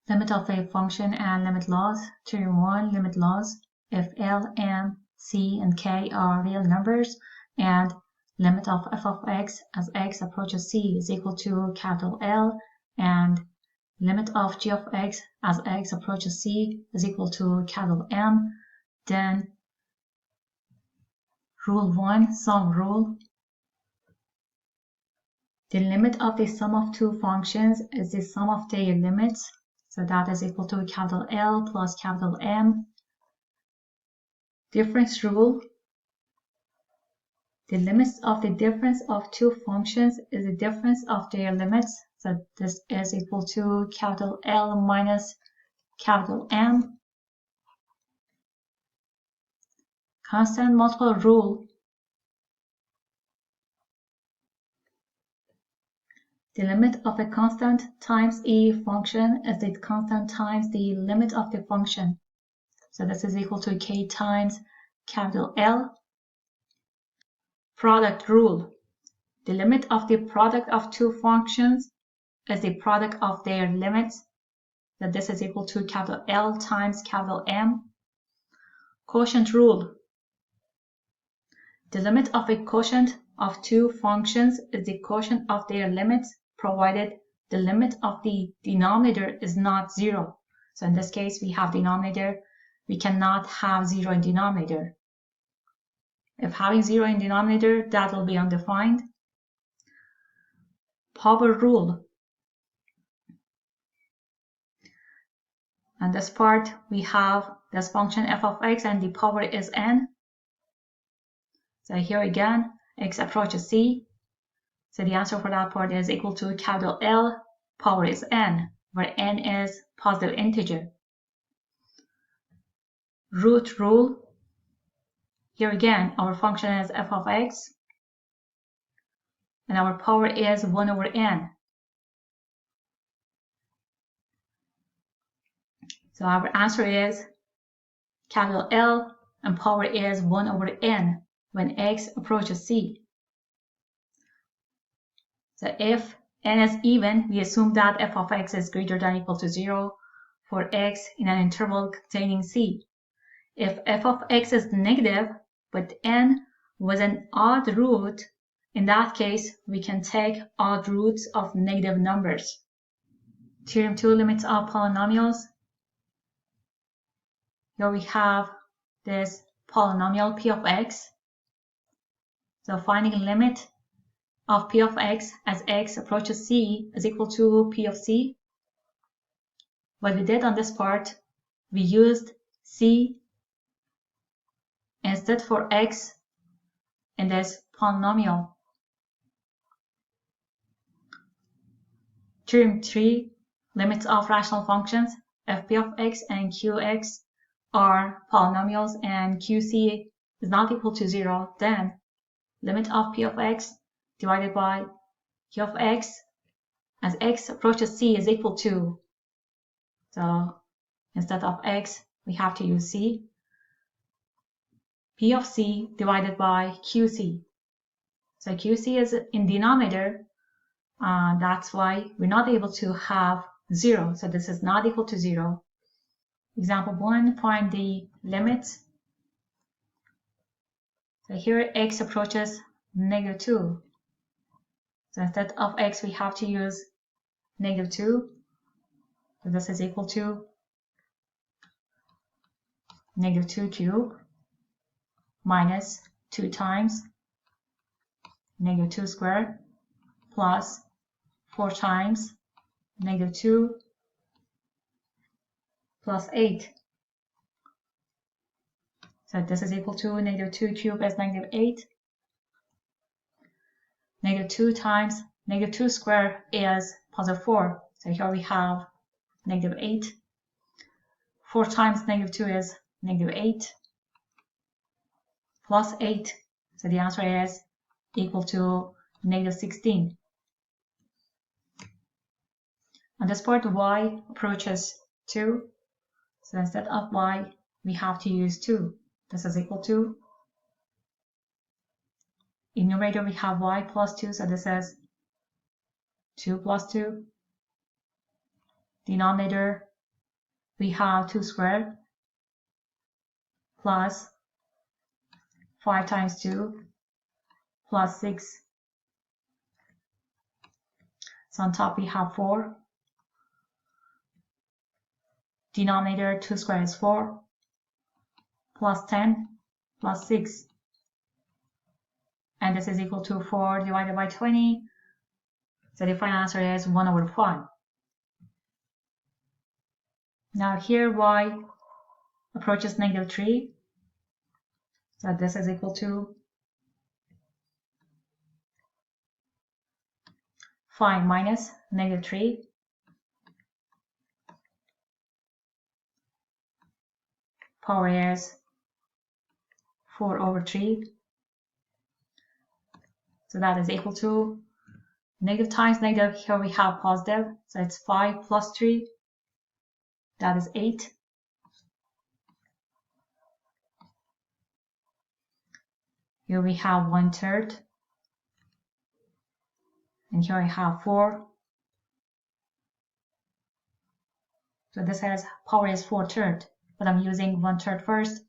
Limit of a function and limit laws. Theorem 1, limit laws. If L, M, C, and K are real numbers, and limit of f of x as x approaches c is equal to capital L, and limit of g of x as x approaches c is equal to capital M, then rule 1, sum rule. The limit of the sum of two functions is the sum of their limits. So that is equal to capital L plus capital M. Difference rule. The limits of the difference of two functions is the difference of their limits. So this is equal to capital L minus capital M. Constant multiple rule. The limit of a constant times a function is the constant times the limit of the function. So this is equal to k times capital L. Product rule. The limit of the product of two functions is the product of their limits. So this is equal to capital L times capital M. Quotient rule. The limit of a quotient of two functions is the quotient of their limits, provided the limit of the denominator is not 0. So in this case, we have denominator. We cannot have 0 in denominator. If having 0 in denominator, that will be undefined. Power rule. And this part, we have this function f of x and the power is n. So here again, x approaches c. So the answer for that part is equal to capital L, power is n, where n is positive integer. Root rule. Here again, our function is f of x, and our power is 1 over n. So our answer is capital L, and power is 1 over n when x approaches c. So if n is even, we assume that f of x is greater than or equal to 0 for x in an interval containing c. If f of x is negative, but n was an odd root, in that case, we can take odd roots of negative numbers. Theorem 2, limits of polynomials. Here we have this polynomial p of x. So finding a limit of p of x as x approaches c is equal to p of c. What we did on this part, we used c instead for x in this polynomial. Theorem 3, limits of rational functions. If p of x and qx are polynomials and qc is not equal to 0, then limit of p of x divided by q of x as x approaches c is equal to, so instead of x, we have to use c, p of c divided by qc. So qc is in denominator, that's why we're not able to have 0. So this is not equal to 0. Example 1, find the limits. So here x approaches negative 2. So instead of x, we have to use negative 2. So this is equal to negative 2 cubed minus 2 times negative 2 squared plus 4 times negative 2 plus 8. So this is equal to negative 2 cubed is negative 8. Negative 2 times negative 2 squared is positive 4. So here we have negative 8. 4 times negative 2 is negative 8 plus 8. So the answer is equal to negative 16. On this part, y approaches 2. So instead of y, we have to use 2. This is equal to, in numerator we have y plus 2, so this is 2 plus 2. Denominator we have 2 squared plus 5 times 2 plus 6. So on top we have 4. Denominator 2 squared is 4 plus 10 plus 6. And this is equal to 4 divided by 20. So the final answer is 1/5. Now here y approaches -3. So this is equal to 5 minus -3. Power is 4/3. So that is equal to negative times negative. Here we have positive. So it's 5 plus 3. That is 8. Here we have 1/3. And here I have 4. So this has power is 4/3, but I'm using 1/3 first.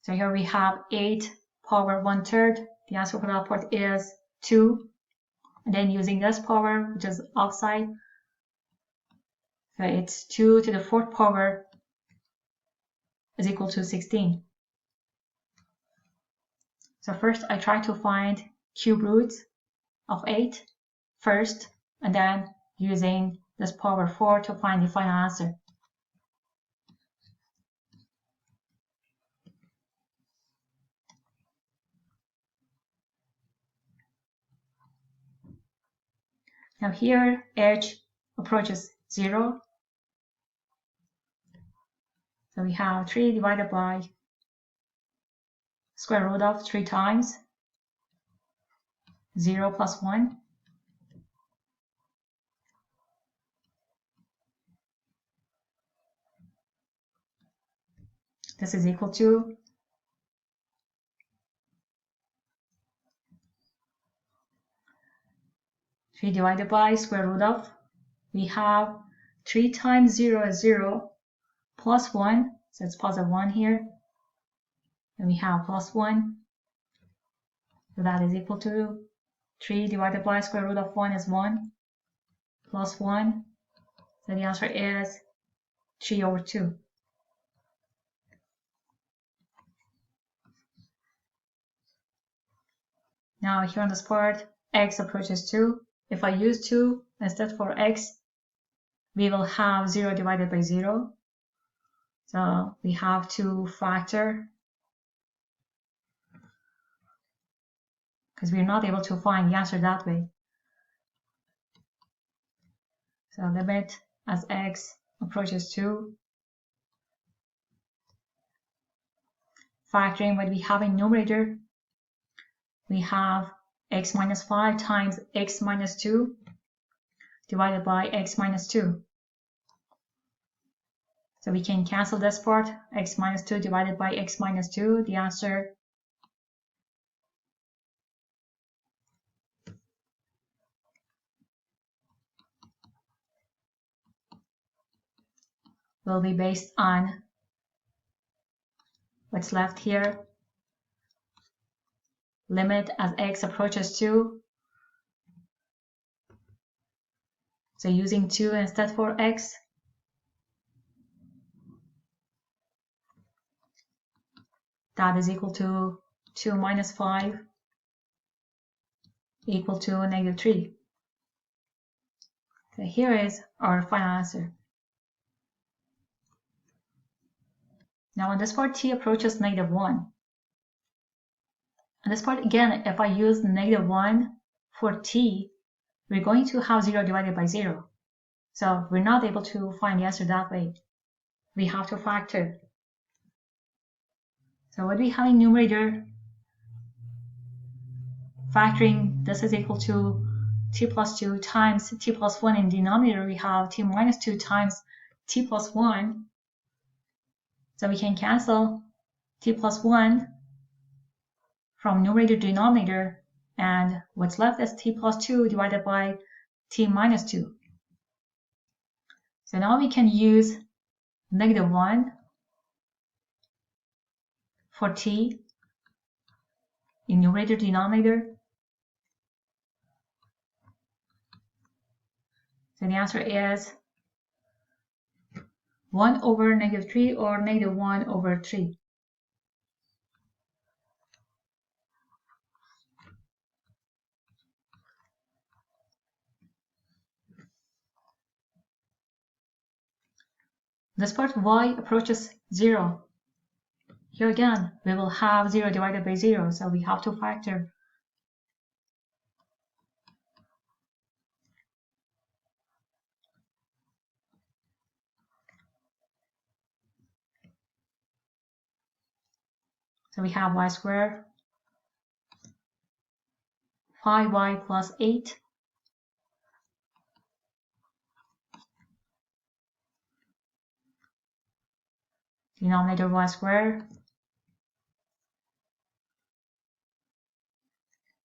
So here we have 8 power 1/3. The answer for that part is 2. And then using this power, which is outside, so it's 2 to the 4th power is equal to 16. So first I try to find cube roots of 8 first, and then using this power 4 to find the final answer. Now here h approaches 0. So we have 3 divided by square root of 3 times 0 plus 1. This is equal to 3 divided by square root of, we have 3 times 0 is 0 plus 1, so it's positive 1 here. And we have plus 1, so that is equal to 3 divided by square root of 1 is 1 plus 1, so the answer is 3/2. Now here on this part, x approaches 2. If I use 2 instead for x, we will have 0 divided by 0. So we have to factor, because we're not able to find the answer that way. So limit as x approaches 2. Factoring what we have in numerator, we have x minus 5 times x minus 2 divided by x minus 2. So we can cancel this part, x minus 2 divided by x minus 2. The answer will be based on what's left here. Limit as x approaches 2. So using 2 instead for x. That is equal to 2 minus 5 equal to -3. So here is our final answer. Now on this part, t approaches -1. On this part, again, if I use -1 for t, we're going to have 0 divided by 0. So we're not able to find the answer that way. We have to factor. So what we have in numerator, factoring this is equal to t plus 2 times t plus 1. In denominator, we have t minus 2 times t plus 1. So we can cancel t plus 1 from numerator to denominator, and what's left is t plus 2 divided by t minus 2. So now we can use -1 for t in numerator denominator. So the answer is 1 over -3 or -1 over 3. This part y approaches 0. Here again, we will have 0 divided by 0, so we have to factor. So we have y squared, 5y plus 8, denominator y squared,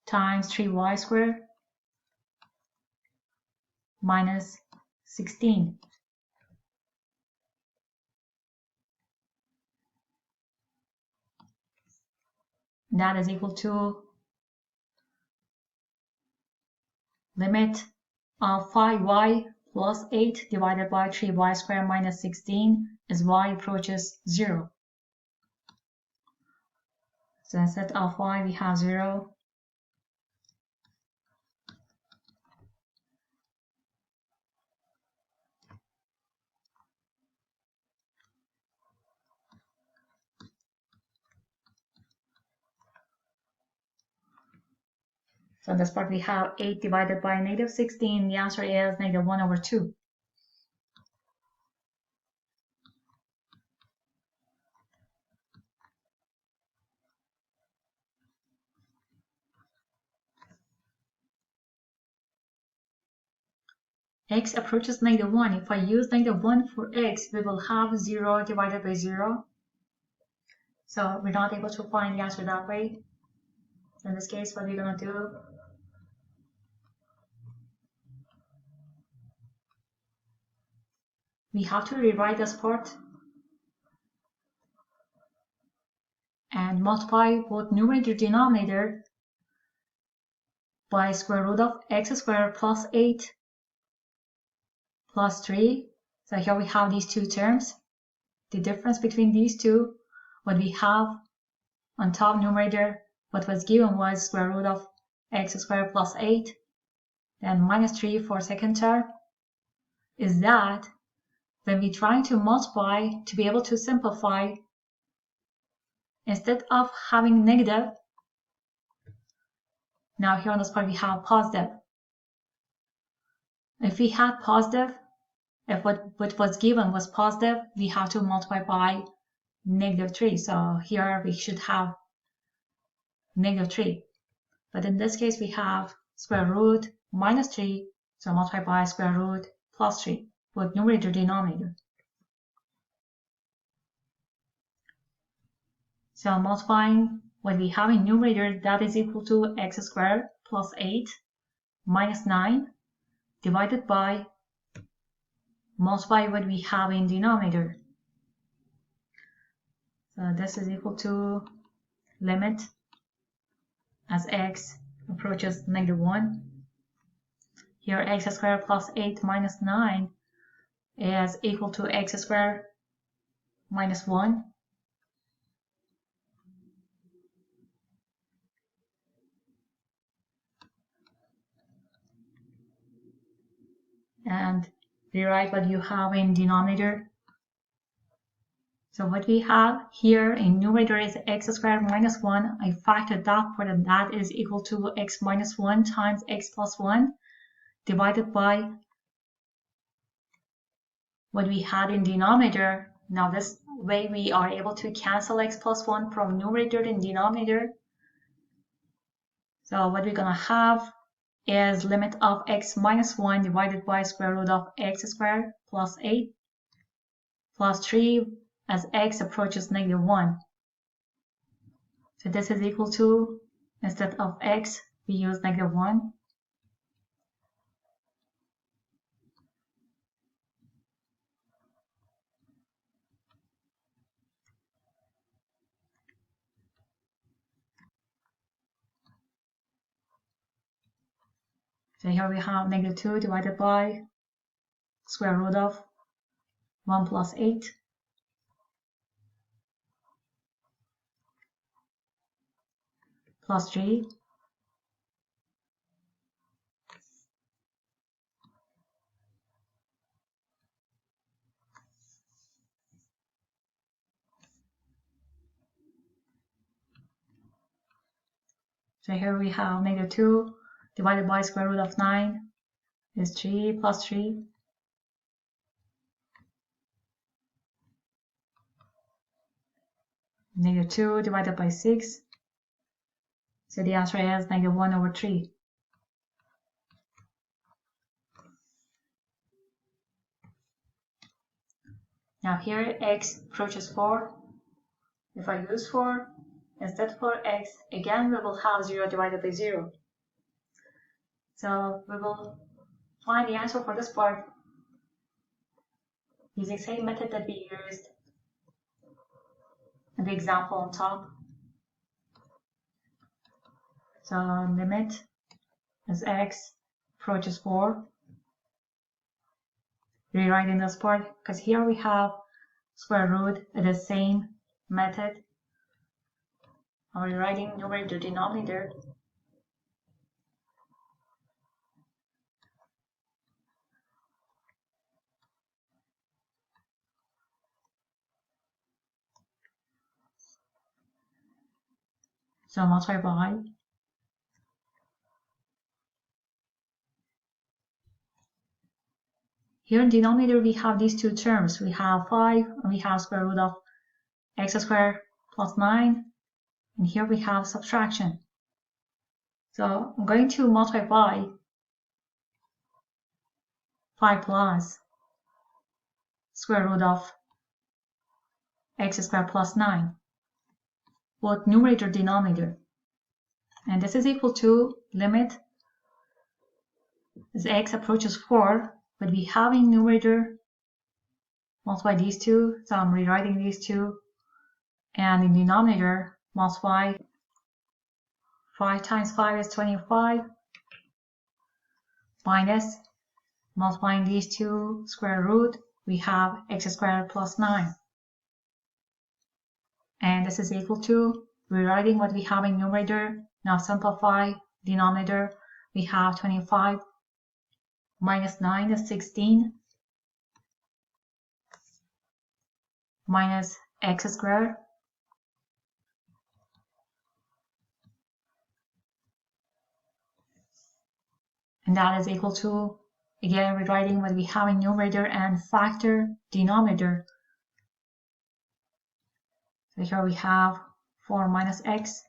times 3y squared minus 16. That is equal to limit of 5y plus 8 divided by 3y squared minus 16 as y approaches 0. So instead of y, we have 0. So in this part we have 8 divided by -16. The answer is -1 over 2. X approaches -1. If I use -1 for x, we will have 0 divided by 0. So we're not able to find the answer that way. So in this case, what we're going to do, we have to rewrite this part and multiply both numerator and denominator by square root of x squared plus 8 plus 3. So here we have these two terms. The difference between these two, what we have on top numerator, what was given was square root of x squared plus 8, then minus 3 for second term, is that when we're trying to multiply to be able to simplify, instead of having negative, now here on this part we have positive. If we had positive, if what was given was positive, we have to multiply by -3. So here we should have -3. But in this case, we have square root minus 3, so multiply by square root plus 3, with numerator denominator. So multiplying what we have in numerator, that is equal to x squared plus 8 minus 9 divided by multiply what we have in denominator. So this is equal to limit as x approaches -1. Here x squared plus 8 minus 9 is equal to x squared minus 1. And rewrite what you have in denominator. So what we have here in numerator is x squared minus 1. I factored that part, and that is equal to x minus 1 times x plus 1 divided by what we had in denominator. Now this way we are able to cancel x plus 1 from numerator and denominator. So what we're going to have is limit of x minus 1 divided by square root of x squared plus 8 plus 3 as x approaches -1. So this is equal to, instead of x, we use -1. So here we have -2 divided by square root of 1 plus 8 plus 3 So here we have -2 divided by square root of 9 is 3 plus 3 -2 divided by 6. So the answer is -1/3. Now here x approaches 4. If I use 4 instead for x, again we will have 0 divided by 0. So we will find the answer for this part using the same method that we used in the example on top. So limit as x approaches 4. Rewriting this part because here we have square root in the same method. I'm rewriting numerator denominator. So multiply by here in denominator we have these two terms. We have 5 and we have square root of x squared plus 9, and here we have subtraction. So I'm going to multiply by 5 plus square root of x squared plus 9, both numerator denominator, and this is equal to limit as x approaches 4, but we have in numerator multiply these two, so I'm rewriting these two, and in denominator multiply 5 times 5 is 25 minus multiplying these two square root, we have x squared plus 9, and this is equal to rewriting what we have in numerator. Now simplify denominator, we have 25 minus 9 is 16 minus x squared and that is equal to, again rewriting what we have in numerator and factor denominator. So here we have 4 minus x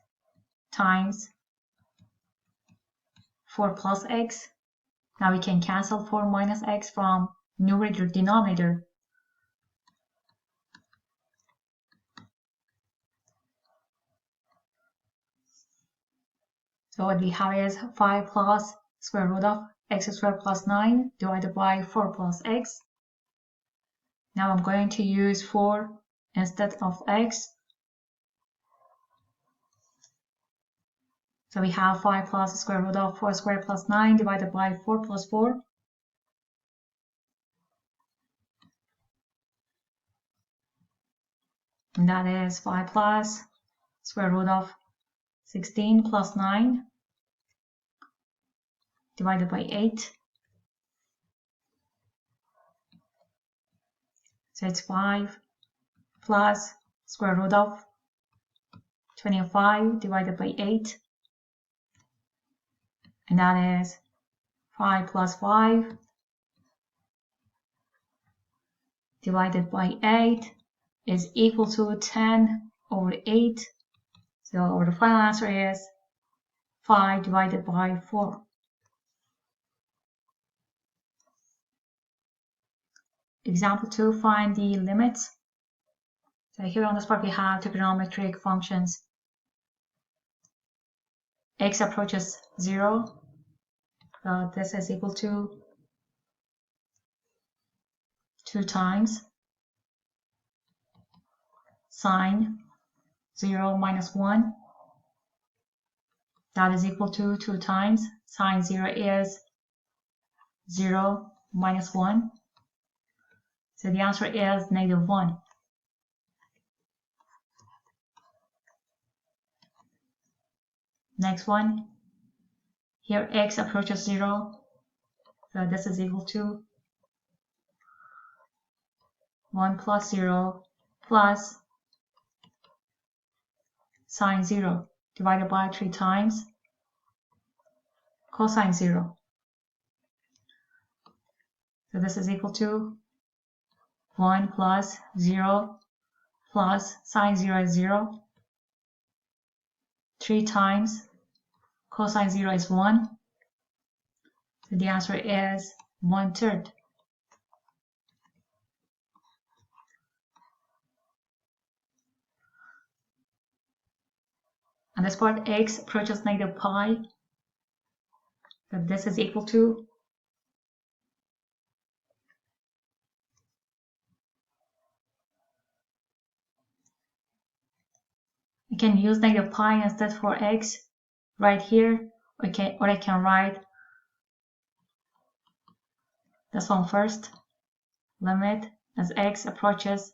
times 4 plus x. Now we can cancel 4 minus x from numerator denominator. So what we have is 5 plus square root of x squared plus 9 divided by 4 plus x. Now I'm going to use 4 instead of x. So we have 5 plus square root of 4 squared plus 9 divided by 4 plus 4. And that is 5 plus square root of 16 plus 9 divided by 8. So it's 5 plus square root of 25 divided by 8. And that is 5 plus 5 divided by 8 is equal to 10 over 8. So the final answer is 5 divided by 4. Example 2, find the limits. So here on this part we have trigonometric functions. x approaches 0, so this is equal to 2 times sine 0 minus 1. That is equal to 2 times sine 0 is 0 minus 1. So the answer is -1. Next one. Here x approaches 0. So this is equal to 1 plus 0 plus sine 0 divided by 3 times cosine 0. So this is equal to 1 plus 0 plus sine 0 is 0. 3 times cosine 0 is 1. So the answer is 1/3. And this part x approaches -pi. So this is equal to I can use -pi instead for x right here. Okay, or I can write this one first. Limit as x approaches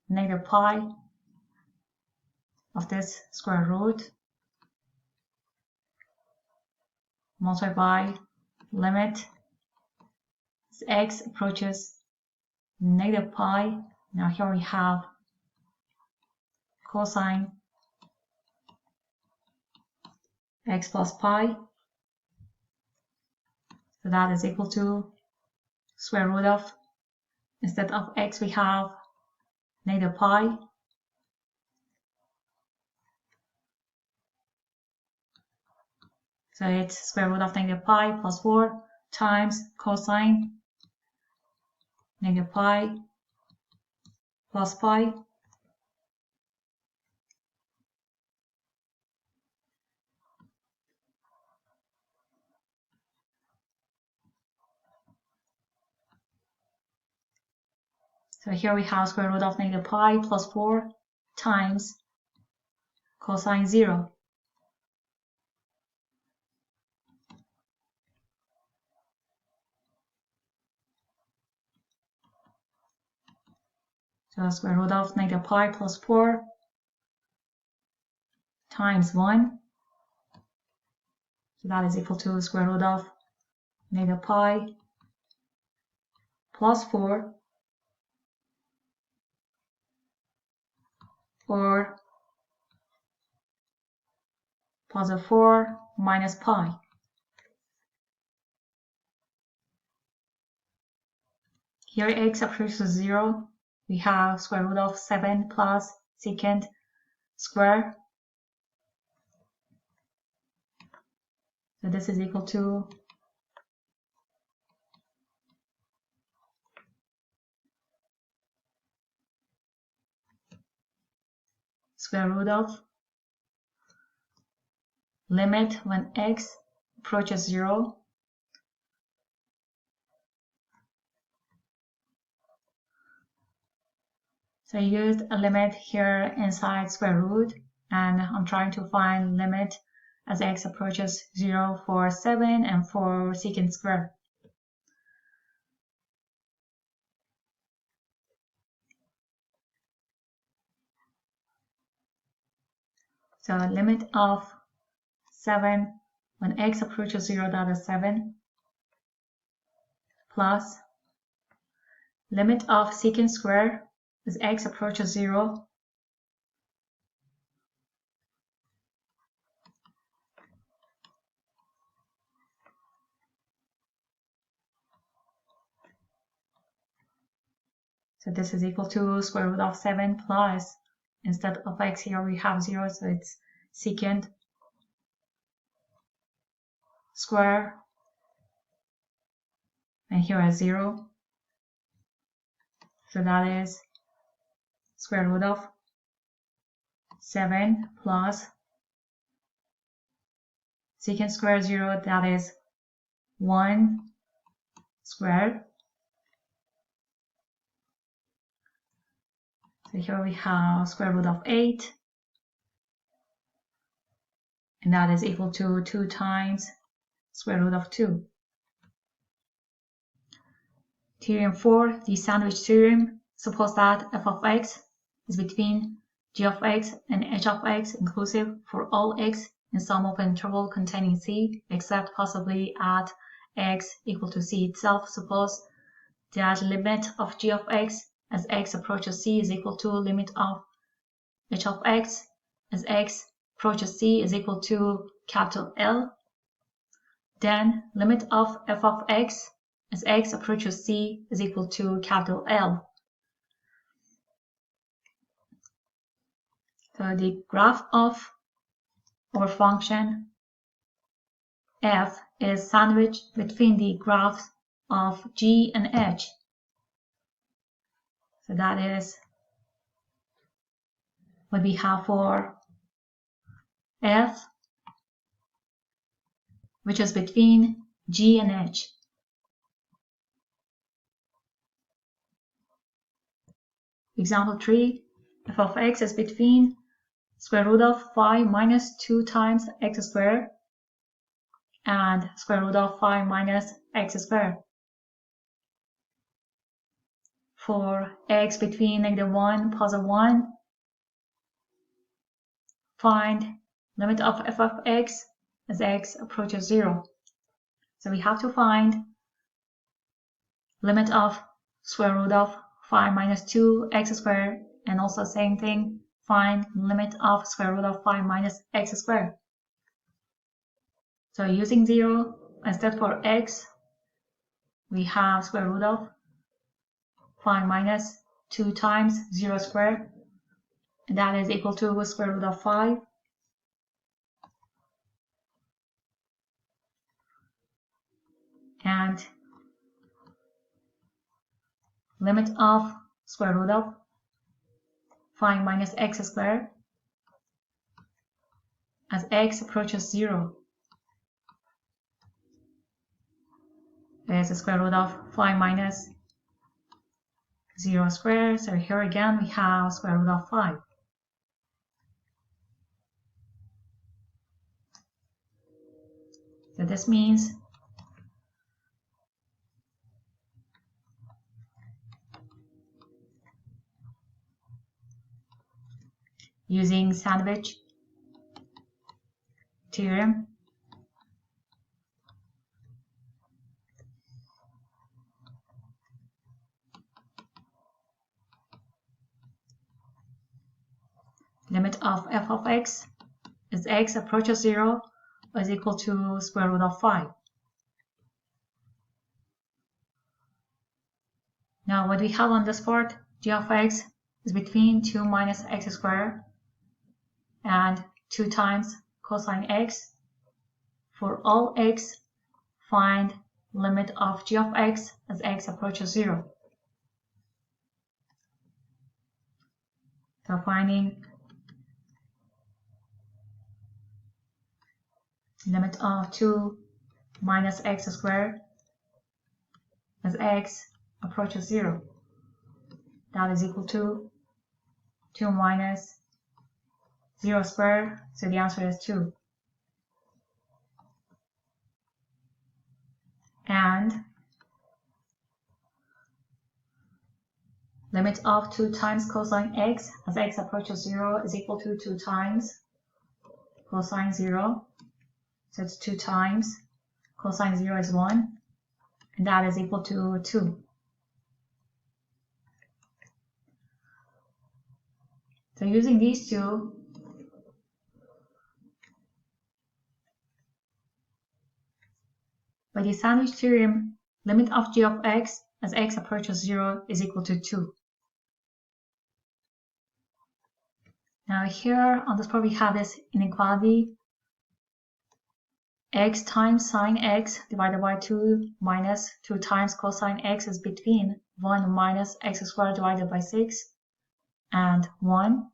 -pi of this square root multiplied by limit as x approaches -pi. Now here we have cosine x plus pi. So that is equal to square root of, instead of x we have -pi. So it's square root of -pi plus 4 times cosine -pi plus pi. So here we have square root of -pi plus 4 times cosine 0. So square root of -pi plus 4 times 1. So that is equal to square root of -pi plus 4 or positive 4 minus pi. Here x approaches 0. We have square root of 7 plus secant square. So this is equal to square root of limit when x approaches 0. So I used a limit here inside square root, and I'm trying to find limit as x approaches 0 for 7 and for secant square. So limit of 7 when x approaches 0, that is 7, plus limit of secant square as x approaches 0, so this is equal to square root of 7 plus, instead of x here we have 0, so it's secant square, and here is 0. So that is square root of 7 plus secant square 0, that is 1 squared. So here we have square root of 8, and that is equal to 2 times square root of 2. Theorem 4, the sandwich theorem. Suppose that f of x is between g of x and h of x inclusive for all x in some open interval containing c, except possibly at x equal to c itself. Suppose that limit of g of x as x approaches c is equal to limit of h of x as x approaches c is equal to capital L. Then limit of f of x as x approaches c is equal to capital L. So the graph of our function f is sandwiched between the graphs of g and h. So that is what we have for f, which is between g and h. Example 3, f of x is between square root of 5 minus 2 times x squared and square root of 5 minus x squared. For x between -1, +1, find limit of f of x as x approaches 0. So we have to find limit of square root of 5 minus 2 x squared, and also same thing, find limit of square root of 5 minus x squared. So using 0, instead for x, we have square root of 5 minus 2 times 0 squared, and that is equal to square root of 5. And limit of square root of 5 minus x squared as x approaches 0 is the square root of 5 minus 0 squared. So here again we have square root of 5. So this means using sandwich theorem, limit of f of x as x approaches 0 is equal to square root of 5. Now what we have on this part, g of x is between 2 minus x squared and 2 times cosine x. For all x, find limit of g of x as x approaches 0. So finding limit of 2 minus x squared as x approaches 0. That is equal to 2 minus 0 squared, so the answer is 2. And limit of 2 times cosine x as x approaches 0 is equal to 2 times cosine 0. So it's 2 times cosine 0 is 1, and that is equal to 2. So using these two, by the sandwich theorem, limit of g of x as x approaches 0 is equal to 2. Now here on this part we have this inequality, x times sine x divided by 2 minus 2 times cosine x is between 1 minus x squared divided by 6 and 1.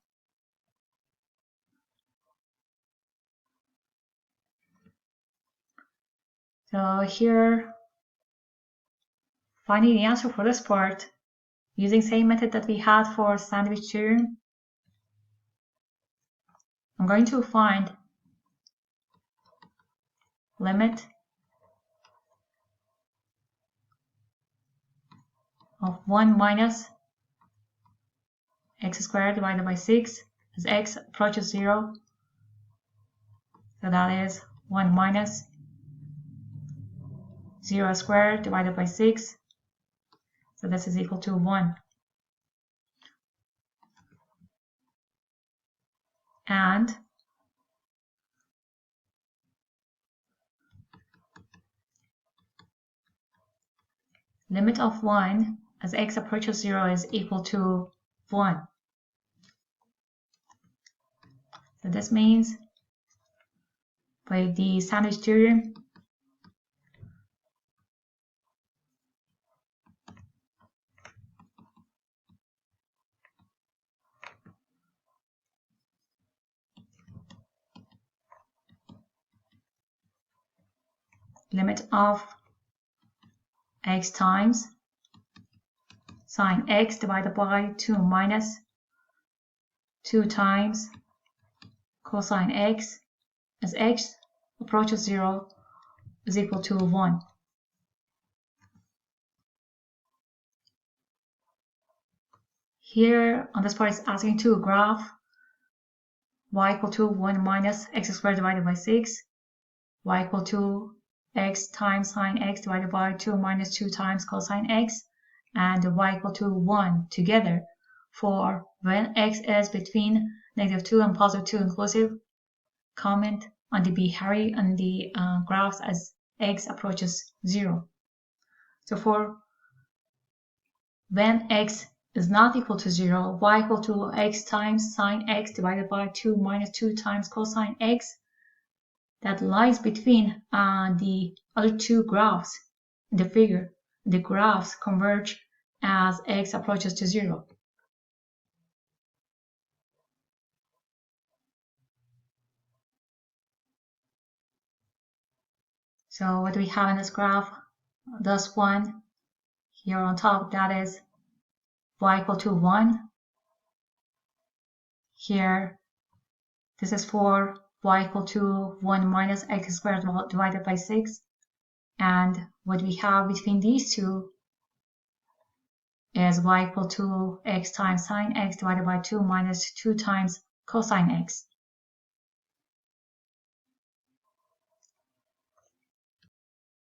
So here, finding the answer for this part, using same method that we had for sandwich theorem, I'm going to find limit of 1 minus x squared divided by 6 as x approaches 0. So that is 1 minus 0 squared divided by 6. So this is equal to 1. And limit of 1 as x approaches 0 is equal to 1. So this means by the sandwich theorem, limit of x times sine x divided by 2 minus 2 times cosine x as x approaches 0 is equal to 1. Here on this part it's asking to graph y equal to 1 minus x squared divided by 6, y equal to x times sine x divided by 2 minus 2 times cosine x, and y equal to 1 together for when x is between -2 and +2 inclusive. Comment on the behavior on the graphs as x approaches 0. So for when x is not equal to 0, y equal to x times sine x divided by 2 minus 2 times cosine x, that lies between the other two graphs in the figure. The graphs converge as x approaches to 0. So what do we have in this graph? This one here on top, that is y equal to 1. Here, this is for y equal to 1 minus x squared divided by 6. And what we have between these two is y equal to x times sine x divided by 2 minus 2 times cosine x.